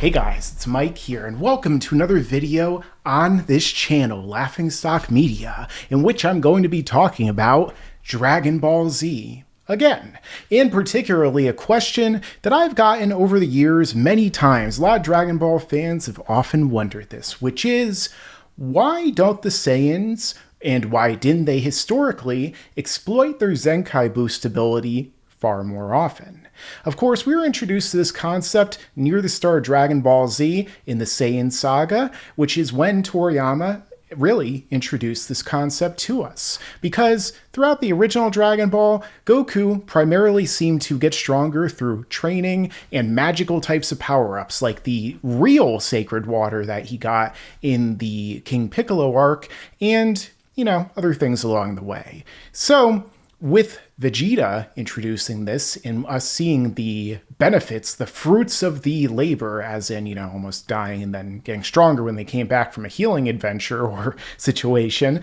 Hey guys, it's Mike here, and welcome to another video on this channel, Laughingstock Media, in which I'm going to be talking about Dragon Ball Z again, and particularly a question that I've gotten over the years many times. A lot of Dragon Ball fans have often wondered this, which is, why don't the Saiyans, and why didn't they historically, exploit their Zenkai boost ability far more often? Of course, we were introduced to this concept near the start of Dragon Ball Z in the Saiyan saga, which is when Toriyama really introduced this concept to us. Because throughout the original Dragon Ball, Goku primarily seemed to get stronger through training and magical types of power-ups, like the real sacred water that he got in the King Piccolo arc, and, other things along the way. So, with Vegeta introducing this and us seeing the benefits, the fruits of the labor, as in, almost dying and then getting stronger when they came back from a healing adventure or situation,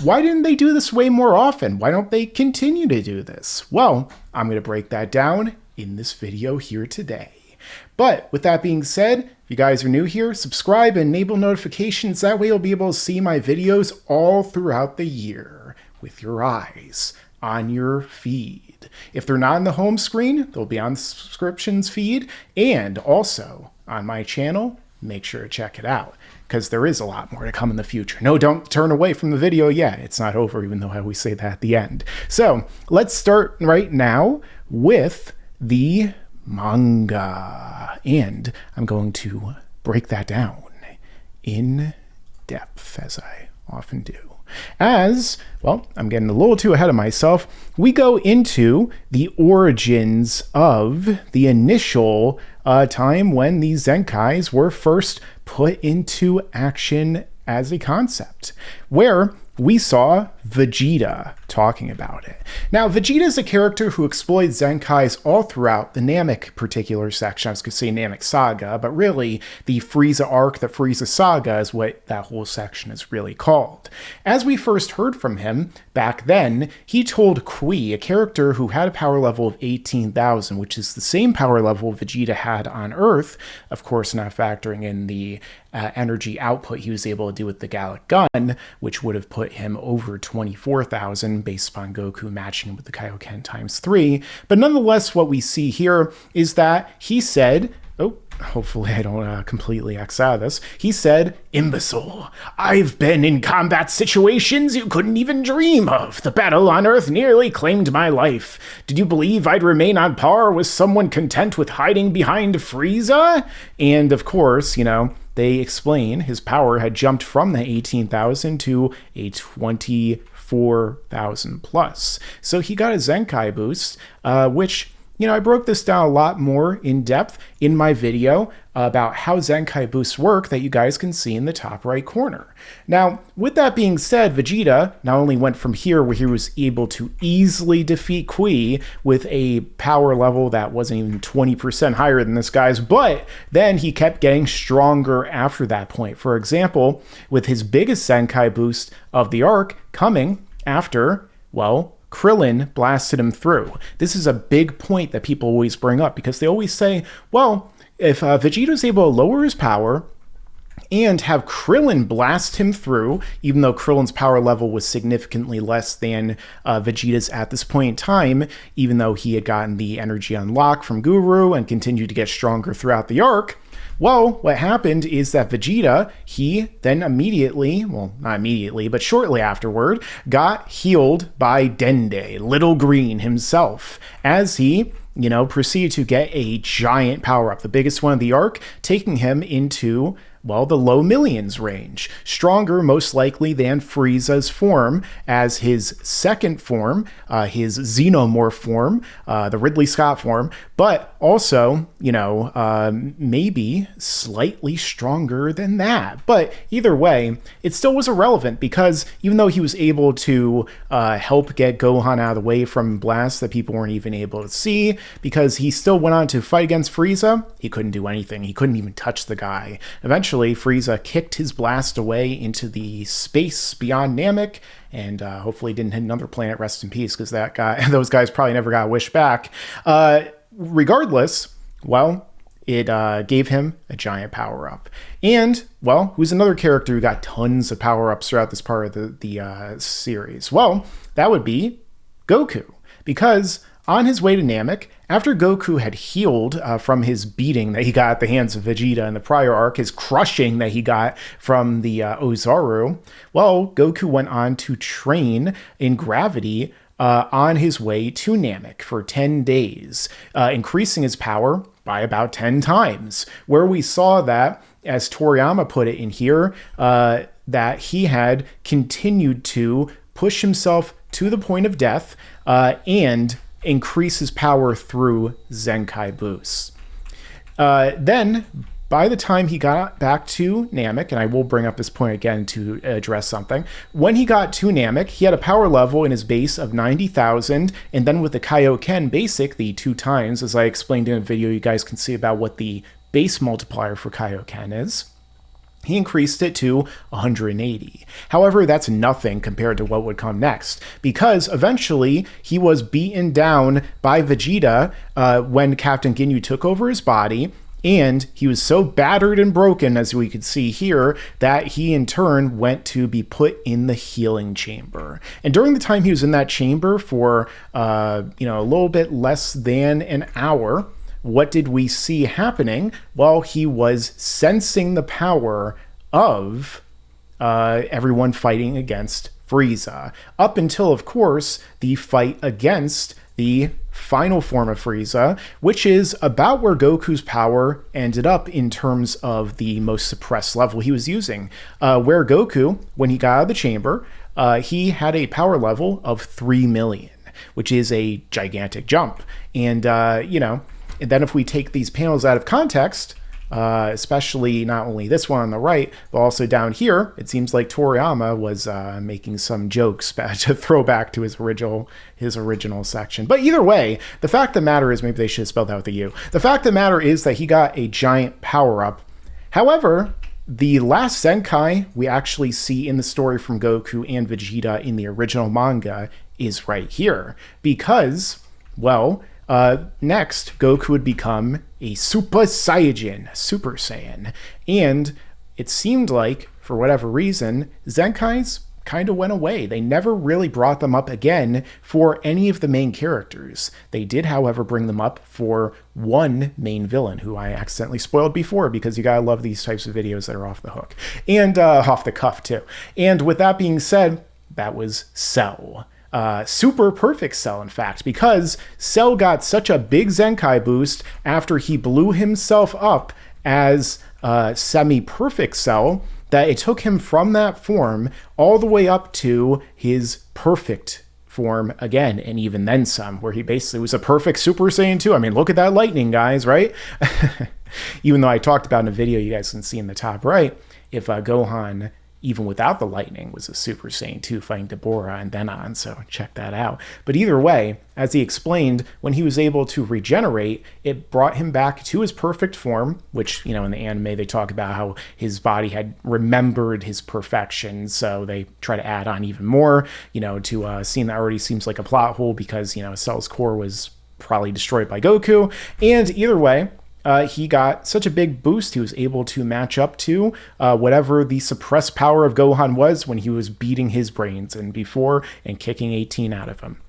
why didn't they do this way more often? Why don't they continue to do this? Well, I'm going to break that down in this video here today. But with that being said, if you guys are new here, subscribe and enable notifications. That way you'll be able to see my videos all throughout the year with your eyes on your feed. If they're not on the home screen, they'll be on the subscriptions feed, and also on my channel. Make sure to check it out, because there is a lot more to come in the future. No, don't turn away from the video yet. It's not over, even though I always say that at the end. So let's start right now with the manga, and I'm going to break that down in depth, as I often do. As, well, I'm getting a little too ahead of myself, we go into the origins of the initial time when these Zenkais were first put into action as a concept, where we saw Vegeta talking about it. Now, Vegeta is a character who exploits Zenkais all throughout the Namek particular section. I was going to say Namek Saga, but really the Frieza arc, the Frieza Saga is what that whole section is really called. As we first heard from him back then, he told Kui, a character who had a power level of 18,000, which is the same power level Vegeta had on Earth, of course not factoring in the energy output he was able to do with the Gallic Gun, which would have put him over 24,000 based upon Goku matching him with the Kaioken times 3. But nonetheless, what we see here is that he said, hopefully I don't completely X out of this. He said, "Imbecile, I've been in combat situations you couldn't even dream of. The battle on Earth nearly claimed my life. Did you believe I'd remain on par with someone content with hiding behind Frieza?" And of course, they explain his power had jumped from the 18,000 to a 24,000 plus. So he got a Zenkai boost, which, I broke this down a lot more in depth in my video about how Zenkai boosts work that you guys can see in the top right corner. Now, with that being said, Vegeta not only went from here where he was able to easily defeat Kui with a power level that wasn't even 20% higher than this guy's, but then he kept getting stronger after that point. For example, with his biggest Zenkai boost of the arc coming after, Krillin blasted him through. This is a big point that people always bring up, because they always say, well, if Vegeta's able to lower his power and have Krillin blast him through, even though Krillin's power level was significantly less than Vegeta's at this point in time, even though he had gotten the energy unlock from Guru and continued to get stronger throughout the arc, well, what happened is that Vegeta, he then immediately, well, not immediately, but shortly afterward, got healed by Dende, Little Green himself, as he, proceeded to get a giant power-up, the biggest one of the arc, taking him into, the low millions range. Stronger, most likely, than Frieza's form, as his second form, his Xenomorph form, the Ridley Scott form, but also, maybe slightly stronger than that. But either way, it still was irrelevant, because even though he was able to help get Gohan out of the way from blasts that people weren't even able to see, because he still went on to fight against Frieza, he couldn't do anything. He couldn't even touch the guy. Eventually, Frieza kicked his blast away into the space beyond Namek, and hopefully didn't hit another planet. Rest in peace, because those guys probably never got a wish back. Regardless, it gave him a giant power-up. And, well, who's another character who got tons of power-ups throughout this part of the series? Well, that would be Goku. Because on his way to Namek, after Goku had healed from his beating that he got at the hands of Vegeta in the prior arc, his crushing that he got from the Ozaru, well, Goku went on to train in gravity on his way to Namek for 10 days, increasing his power by about 10 times, where we saw that, as Toriyama put it in here, that he had continued to push himself to the point of death and increase his power through Zenkai boosts. Then, by the time he got back to Namek, and I will bring up this point again to address something, when he got to Namek, he had a power level in his base of 90,000, and then with the Kaioken basic, the 2 times, as I explained in a video you guys can see about what the base multiplier for Kaioken is, he increased it to 180. However, that's nothing compared to what would come next, because eventually he was beaten down by Vegeta when Captain Ginyu took over his body, and he was so battered and broken, as we could see here, that he in turn went to be put in the healing chamber. And during the time he was in that chamber for a little bit less than an hour, what did we see happening? Well, he was sensing the power of everyone fighting against Frieza. Up until, of course, the fight against the final form of Frieza, which is about where Goku's power ended up in terms of the most suppressed level he was using. Where Goku, when he got out of the chamber, he had a power level of 3 million, which is a gigantic jump. And, and then if we take these panels out of context, especially not only this one on the right, but also down here, it seems like Toriyama was making some jokes to throw back to his original section. But either way, the fact of the matter is, maybe they should have spelled out with a U. The fact of the matter is that he got a giant power-up. However, the last Zenkai we actually see in the story from Goku and Vegeta in the original manga is right here. Because, well, next, Goku would become a Super Saiyan. And it seemed like, for whatever reason, Zenkais kind of went away. They never really brought them up again for any of the main characters. They did, however, bring them up for one main villain, who I accidentally spoiled before, because you gotta love these types of videos that are off the hook. And off the cuff, too. And with that being said, that was Cell. Super perfect Cell, in fact, because Cell got such a big Zenkai boost after he blew himself up as semi-perfect Cell that it took him from that form all the way up to his perfect form again, and even then some, where he basically was a perfect Super Saiyan 2. I mean, look at that lightning, guys, right? Even though I talked about in a video you guys can see in the top right, if Gohan, even without the lightning, was a Super Saiyan 2 fighting Deborah and then on, so check that out. But either way, as he explained, when he was able to regenerate, it brought him back to his perfect form, which, in the anime they talk about how his body had remembered his perfection, so they try to add on even more, to a scene that already seems like a plot hole because, Cell's core was probably destroyed by Goku. And either way, he got such a big boost, he was able to match up to whatever the suppressed power of Gohan was when he was beating his brains in before and kicking 18 out of him.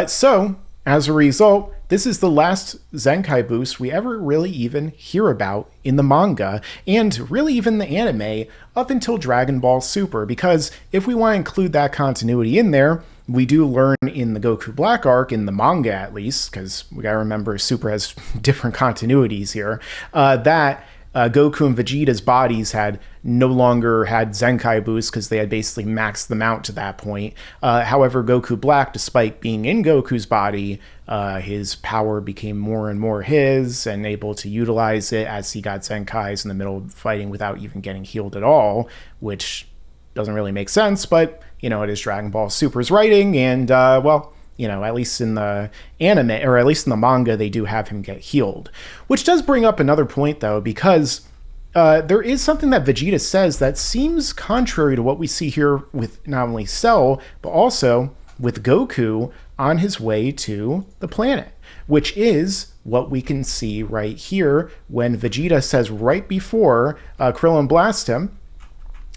So, as a result, this is the last Zenkai boost we ever really even hear about in the manga, and really even the anime, up until Dragon Ball Super, because if we want to include that continuity in there, we do learn in the Goku Black arc, in the manga at least, because we gotta remember Super has different continuities here, that Goku and Vegeta's bodies had no longer had Zenkai boosts because they had basically maxed them out to that point. However, Goku Black, despite being in Goku's body, his power became more and more his and able to utilize it as he got Zenkais in the middle of fighting without even getting healed at all, which doesn't really make sense, but, it is Dragon Ball Super's writing, and, at least in the anime, or at least in the manga, they do have him get healed. Which does bring up another point, though, because there is something that Vegeta says that seems contrary to what we see here with not only Cell, but also with Goku on his way to the planet, which is what we can see right here when Vegeta says right before Krillin blasts him.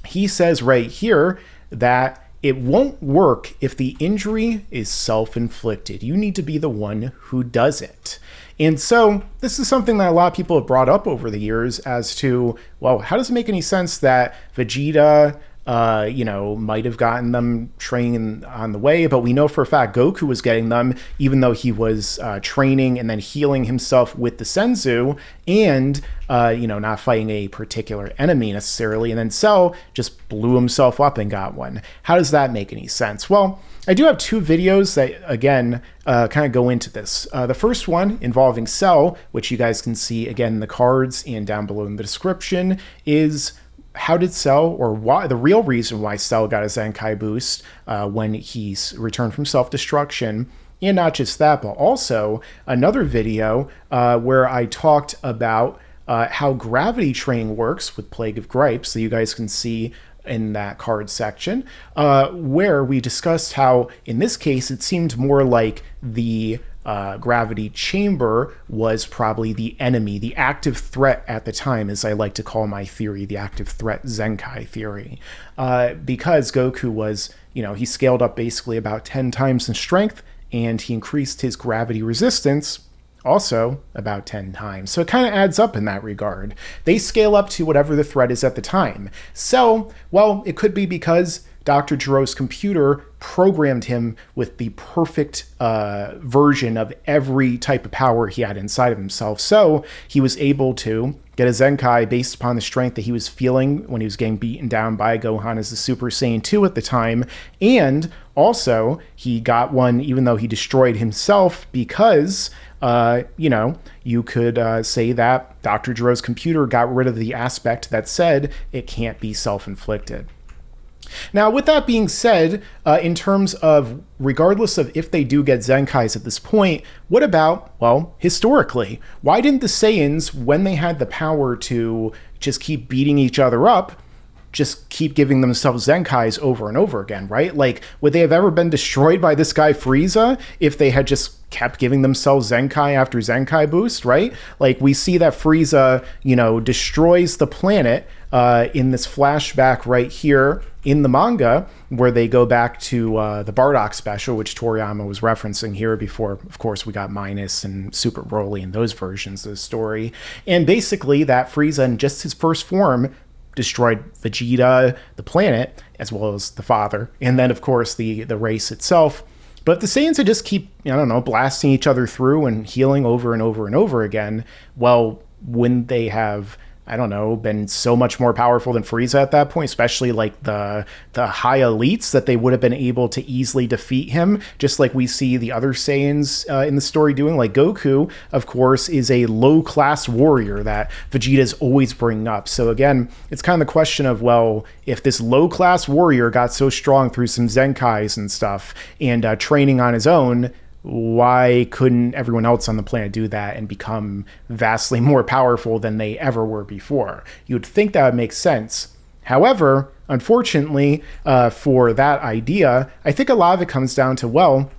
He says right here that it won't work if the injury is self-inflicted. You need to be the one who does it. And so this is something that a lot of people have brought up over the years as to, well, how does it make any sense that Vegeta, might have gotten them training on the way, but we know for a fact Goku was getting them, even though he was training and then healing himself with the Senzu and, not fighting a particular enemy necessarily. And then Cell just blew himself up and got one. How does that make any sense? Well, I do have two videos that, again, kind of go into this. The first one involving Cell, which you guys can see, again, in the cards and down below in the description, is how did Cell, or why, the real reason why Cell got a Zenkai boost when he returned from self-destruction. And not just that, but also another video where I talked about how gravity training works with Plague of Gripes, so you guys can see in that card section, where we discussed how, in this case, it seemed more like the gravity chamber was probably the enemy, the active threat at the time, as I like to call my theory, the active threat Zenkai theory. Because Goku was, he scaled up basically about 10 times in strength, and he increased his gravity resistance also about 10 times. So it kind of adds up in that regard. They scale up to whatever the threat is at the time. So, well, it could be because Dr. Jiro's computer programmed him with the perfect version of every type of power he had inside of himself. So he was able to get a Zenkai based upon the strength that he was feeling when he was getting beaten down by Gohan as the Super Saiyan 2 at the time. And also, he got one even though he destroyed himself because you could say that Dr. Jiro's computer got rid of the aspect that said it can't be self-inflicted. Now, with that being said, in terms of regardless of if they do get Zenkais at this point, what about, well, historically? Why didn't the Saiyans, when they had the power to just keep beating each other up, just keep giving themselves Zenkais over and over again, right? Like, would they have ever been destroyed by this guy Frieza if they had just kept giving themselves Zenkai after Zenkai boost, right? Like, we see that Frieza, destroys the planet in this flashback right here in the manga, where they go back to the Bardock special, which Toriyama was referencing here before, of course, we got Minus and Super Broly and those versions of the story. And basically, that Frieza, in just his first form, destroyed Vegeta, the planet, as well as the father, and then, of course, the race itself. But the Saiyans would just keep, blasting each other through and healing over and over and over again. Well, wouldn't they have, been so much more powerful than Frieza at that point, especially like the high elites, that they would have been able to easily defeat him, just like we see the other Saiyans in the story doing. Like Goku, of course, is a low-class warrior that Vegeta's always bringing up. So again, it's kind of the question of, well, if this low-class warrior got so strong through some Zenkais and stuff and training on his own, why couldn't everyone else on the planet do that and become vastly more powerful than they ever were before? You would think that would make sense. However, unfortunately, for that idea, I think a lot of it comes down to, well,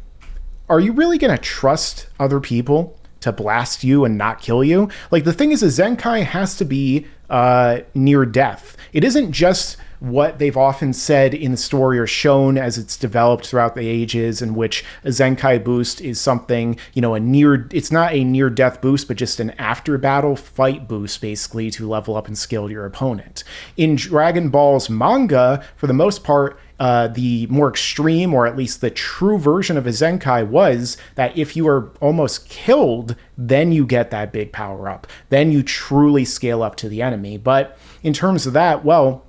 are you really going to trust other people to blast you and not kill you? Like, the thing is, a Zenkai has to be near death. It isn't just what they've often said in the story or shown as it's developed throughout the ages, in which a Zenkai boost is something, it's not a near death boost, but just an after battle fight boost, basically, to level up and skill your opponent. In Dragon Ball's manga, for the most part, the more extreme, or at least the true version of a Zenkai, was that if you are almost killed, then you get that big power up. Then you truly scale up to the enemy. But in terms of that, well,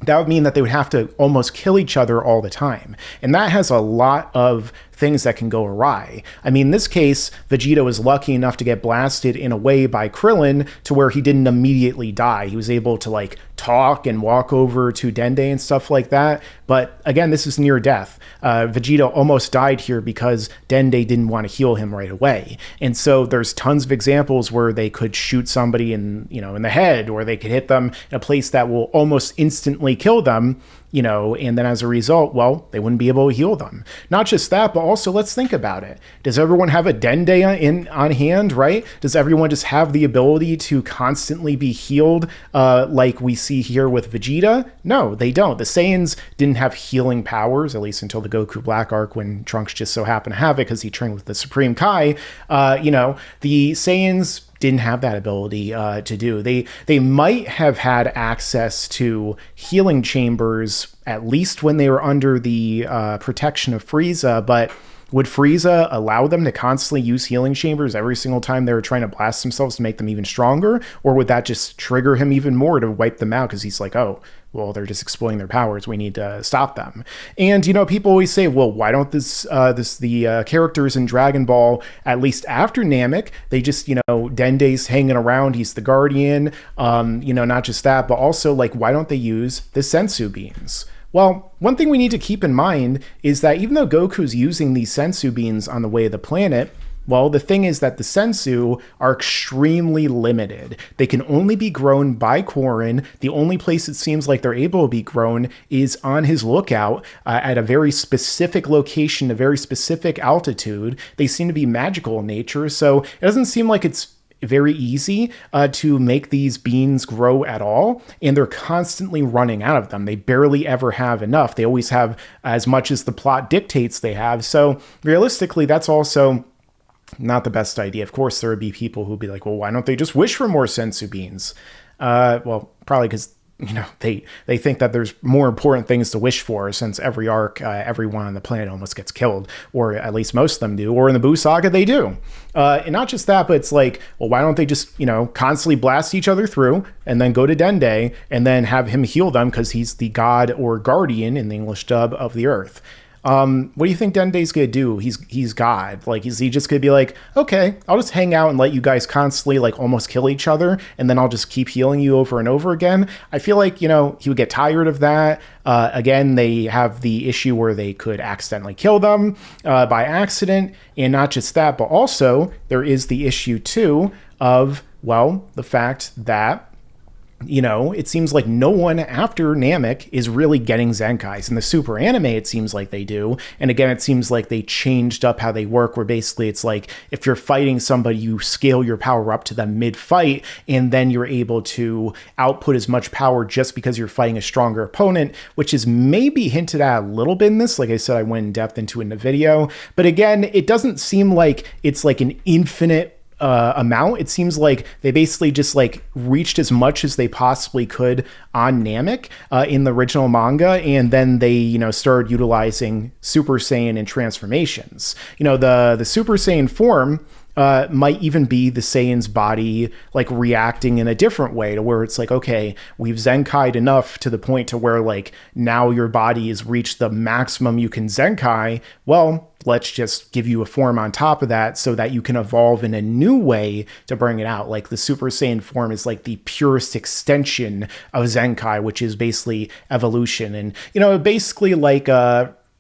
that would mean that they would have to almost kill each other all the time. And that has a lot of things that can go awry. I mean, in this case, Vegeta was lucky enough to get blasted in a way by Krillin to where he didn't immediately die. He was able to talk and walk over to Dende and stuff like that. But again, this is near death. Vegeta almost died here because Dende didn't want to heal him right away. And so there's tons of examples where they could shoot somebody in the head, or they could hit them in a place that will almost instantly kill them. and then as a result, well, they wouldn't be able to heal them. Not just that, but also let's think about it. Does everyone have a Dende on hand, right? Does everyone just have the ability to constantly be healed like we see here with Vegeta? No, they don't. The Saiyans didn't have healing powers, at least until the Goku Black arc when Trunks just so happened to have it because he trained with the Supreme Kai. The Saiyans didn't have that ability to do. They might have had access to healing chambers, at least when they were under the protection of Frieza, but would Frieza allow them to constantly use healing chambers every single time they were trying to blast themselves to make them even stronger? Or would that just trigger him even more to wipe them out because he's like, oh, well, they're just exploiting their powers. We need to stop them. And, people always say, well, why don't the characters in Dragon Ball, at least after Namek, they just, Dende's hanging around. He's the guardian. Not just that, but also, like, why don't they use the Sensu beans? Well, one thing we need to keep in mind is that even though Goku's using these Sensu beans on the way of the planet, well, the thing is that the Sensu are extremely limited. They can only be grown by Korin. The only place it seems like they're able to be grown is on his lookout at a very specific location, a very specific altitude. They seem to be magical in nature, so it doesn't seem like it's very easy to make these beans grow at all, and they're constantly running out of them. They barely ever have enough. They always have as much as the plot dictates they have. So realistically, that's also not the best idea. Of course, there would be people who'd be like, well, why don't they just wish for more Sensu beans? Well, probably because they think that there's more important things to wish for, since every arc, everyone on the planet almost gets killed, or at least most of them do, or in the Buu Saga they do. And not just that, but it's like, well, why don't they just, constantly blast each other through and then go to Dende and then have him heal them because he's the god or guardian in the English dub of the earth. What do you think Dende's gonna do? He's God. Like, is he just gonna be like, okay, I'll just hang out and let you guys constantly like almost kill each other, and then I'll just keep healing you over and over again? I feel like, he would get tired of that. Again, they have the issue where they could accidentally kill them by accident, and not just that, but also there is the issue too of, well, the fact that it seems like no one after Namek is really getting Zenkais. In the Super Anime, it seems like they do. And again, it seems like they changed up how they work, where basically it's like if you're fighting somebody, you scale your power up to them mid-fight, and then you're able to output as much power just because you're fighting a stronger opponent, which is maybe hinted at a little bit in this. Like I said, I went in depth into it in the video. But again, it doesn't seem like it's like an infinite amount. It seems like they basically just like reached as much as they possibly could on Namek in the original manga, and then they started utilizing Super Saiyan and transformations. The Super Saiyan form might even be the Saiyan's body like reacting in a different way, to where it's like, okay, we've Zenkai'd enough to the point to where like now your body has reached the maximum you can Zenkai. Well, let's just give you a form on top of that so that you can evolve in a new way to bring it out. Like the Super Saiyan form is like the purest extension of Zenkai, which is basically evolution. And, basically like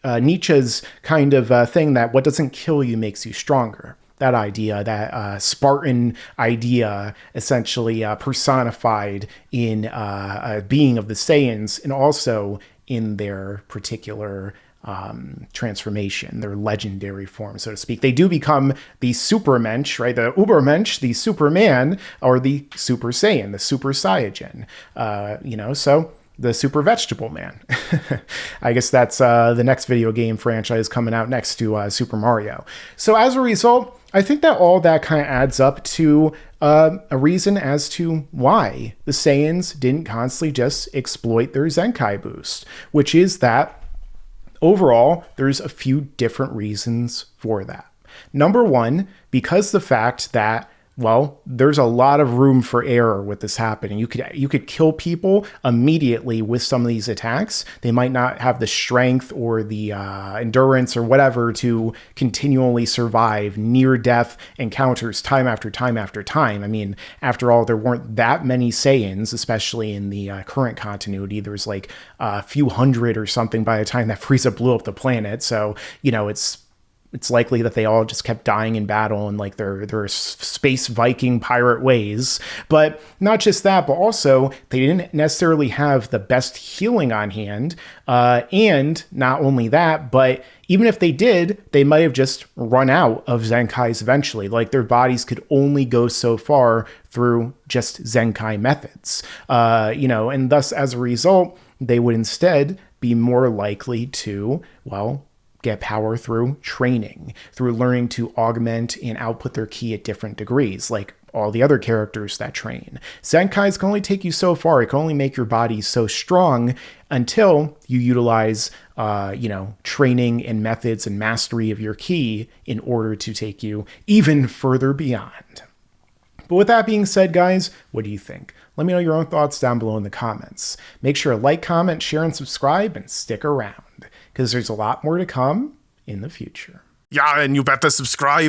Nietzsche's kind of thing that what doesn't kill you makes you stronger. That idea, that Spartan idea, essentially personified in a being of the Saiyans, and also in their particular transformation, their legendary form, so to speak. They do become the Supermensch, right? The Ubermensch, the Superman, or the Super Saiyan, the Super Saiyajin. So the Super Vegetable Man. I guess that's the next video game franchise coming out next to Super Mario. So as a result, I think that all that kind of adds up to a reason as to why the Saiyans didn't constantly just exploit their Zenkai boost, which is that overall, there's a few different reasons for that. Number one, because the fact that, well, there's a lot of room for error with this happening. You could kill people immediately with some of these attacks. They might not have the strength or the endurance or whatever to continually survive near-death encounters time after time after time. I mean, after all, there weren't that many Saiyans, especially in the current continuity. There was like a few hundred or something by the time that Frieza blew up the planet. So, it's it's likely that they all just kept dying in battle in like their space Viking pirate ways. But not just that, but also they didn't necessarily have the best healing on hand. And not only that, but even if they did, they might have just run out of Zenkais eventually. Like their bodies could only go so far through just Zenkai methods. And thus as a result, they would instead be more likely to, well, get power through training, through learning to augment and output their ki at different degrees, like all the other characters that train. Zenkais can only take you so far. It can only make your body so strong until you utilize, training and methods and mastery of your ki in order to take you even further beyond. But with that being said, guys, what do you think? Let me know your own thoughts down below in the comments. Make sure to like, comment, share, and subscribe, and stick around, because there's a lot more to come in the future. Yeah, and you better subscribe.